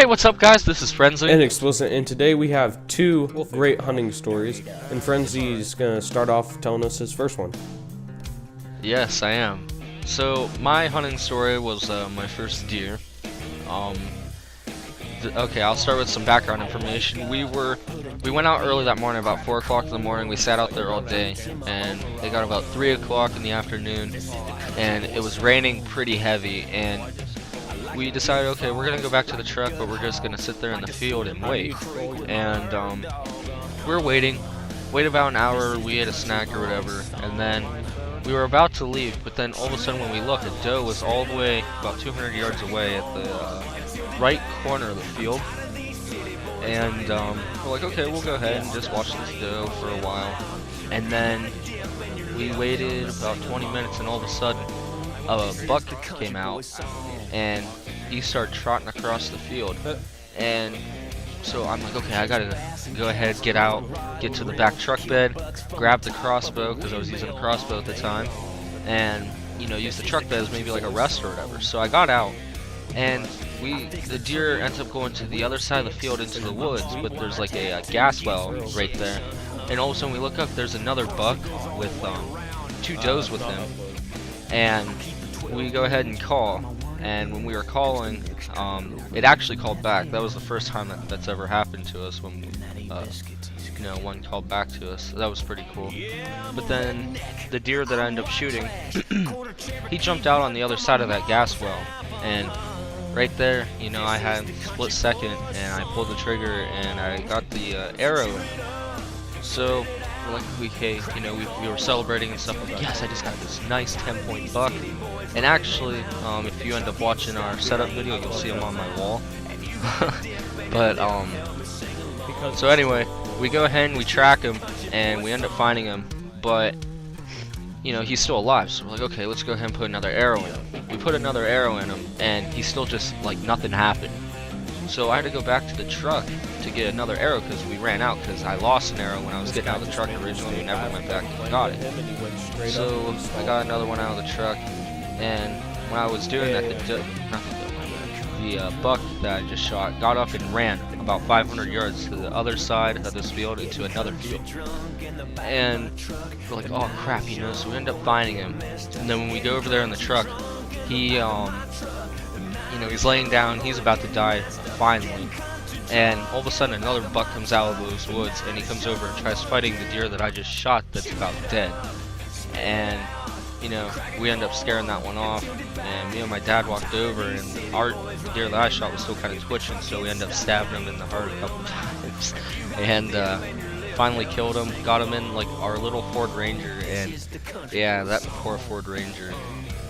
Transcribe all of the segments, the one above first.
what's up, guys? This is Frenzing and Xplicent, and today we have two great hunting stories, and Frenzy's gonna start off telling us his first one. Yes, I am. So my hunting story was my first deer. Okay, I'll start with some background information. We went out early that morning, about 4 o'clock in the morning. We sat out there all day, and it got about 3 o'clock in the afternoon, and it was raining pretty heavy, and we decided, okay, we're gonna go back to the truck, but we're just gonna sit there in the field and wait. And we're waiting about an hour. We ate a snack or whatever, and then we were about to leave, but then all of a sudden when we looked, a doe was all the way about 200 yards away at the right corner of the field. And we're like, okay, we'll go ahead and just watch this doe for a while. And then we waited about 20 minutes, and all of a sudden a buck came out, and he started trotting across the field. And so I'm like, okay, I gotta go ahead, get out, get to the back truck bed, grab the crossbow, because I was using a crossbow at the time, and, you know, use the truck bed as maybe like a rest or whatever. So I got out, and the deer ends up going to the other side of the field into the woods, but there's like a gas well right there. And all of a sudden we look up, there's another buck with two does with him, and we go ahead and call. And when we were calling, it actually called back. That was the first time that's ever happened to us, when you know, one called back to us. That was pretty cool. But then the deer that I ended up shooting, he jumped out on the other side of that gas well, and right there, you know, I had split second, and I pulled the trigger, and I got the arrow. So we're like, okay, you know, we were celebrating and stuff. Like, yes, I just got this nice 10-point buck. And actually, if you end up watching our setup video, you'll see him on my wall. But so anyway, we go ahead and we track him, and we end up finding him. But you know, he's still alive, so we're like, okay, let's go ahead and put another arrow in him. We put another arrow in him, and he's still just like nothing happened. So I had to go back to the truck to get another arrow, because we ran out, because I lost an arrow when I was getting out of the truck originally. We never went back and got it. So I got another one out of the truck, and when I was doing that, the buck that I just shot got up and ran about 500 yards to the other side of this field into another field. And we're like, oh crap, you know, so we end up finding him. And then when we go over there in the truck, he, you know, he's laying down, he's about to die finally. And all of a sudden another buck comes out of those woods, and he comes over and tries fighting the deer that I just shot that's about dead. And you know, we end up scaring that one off, and me and my dad walked over, and the deer that I shot was still kind of twitching, so we ended up stabbing him in the heart a couple times, and finally killed him, got him in like our little Ford Ranger. And yeah, that poor Ford Ranger,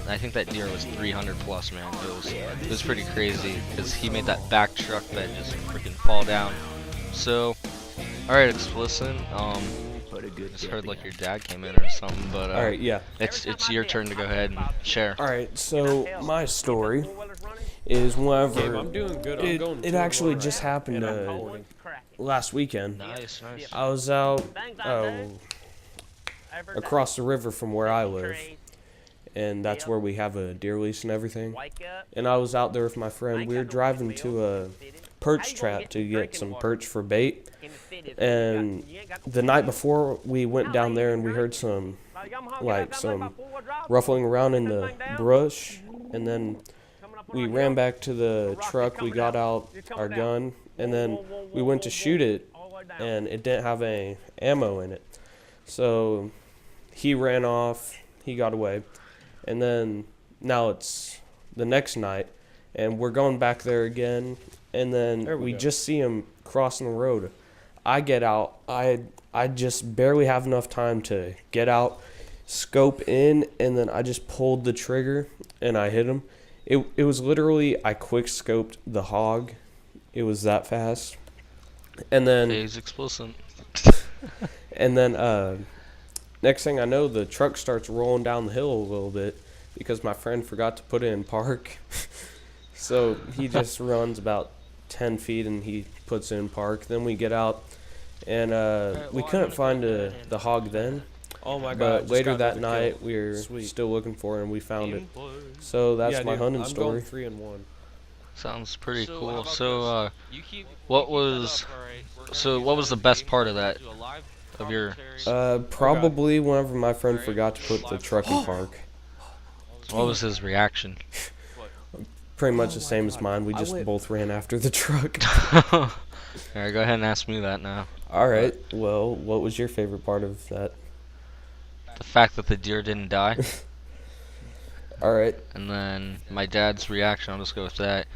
I think that deer was 300 plus, man. It was pretty crazy, because he made that back truck bed just freaking fall down. So, alright, Xplicent, just heard like your dad came in or something, but Alright, yeah. It's your turn to go ahead and share. Alright, so my story is whenever I'm doing good. it actually just happened last weekend. Nice. I was out across the river from where I live, and that's where we have a deer lease and everything. And I was out there with my friend. We were driving to a perch trap to get some perch for bait. And the night before, we went down there and we heard some ruffling around in the brush. And then we ran back to the truck. We got out our gun, and then we went to shoot it, and it didn't have any ammo in it. So he ran off. He got away. And then now it's the next night, and we're going back there again, and then we just see him crossing the road. I get out. I just barely have enough time to get out, scope in, and then I just pulled the trigger and I hit him. It was literally, I quick scoped the hog. It was that fast. And then He's Xplicent. and then next thing I know, the truck starts rolling down the hill a little bit, because my friend forgot to put it in park. So he just runs about 10 feet and he puts it in park. Then we get out, and we couldn't find the hog then. Oh my God! But later that night, we were still looking for it, and we found it. So that's my hunting story. I'm going 3-1. Sounds pretty cool. So, what was what was the best part of that of your? Probably whenever my friend forgot to put the truck in park. What was his reaction? Pretty much the same as mine. We just both ran after the truck. Alright, go ahead and ask me that now. Alright, well, what was your favorite part of that? The fact that the deer didn't die. Alright. And then my dad's reaction, I'll just go with that.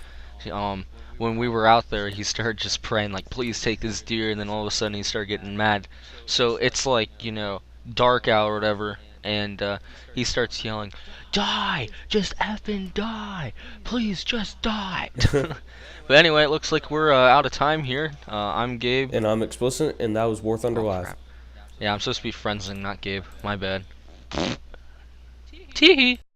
When we were out there, he started just praying, like, please take this deer, and then all of a sudden he started getting mad. So it's like, you know, dark out or whatever, and he starts yelling, die! Just effing die! Please just die! But anyway, it looks like we're out of time here. I'm Gabe. And I'm Xplicent, and that was WarThunderLive. Crap. Yeah, I'm supposed to be Frenzing, not Gabe. My bad. Tee-hee.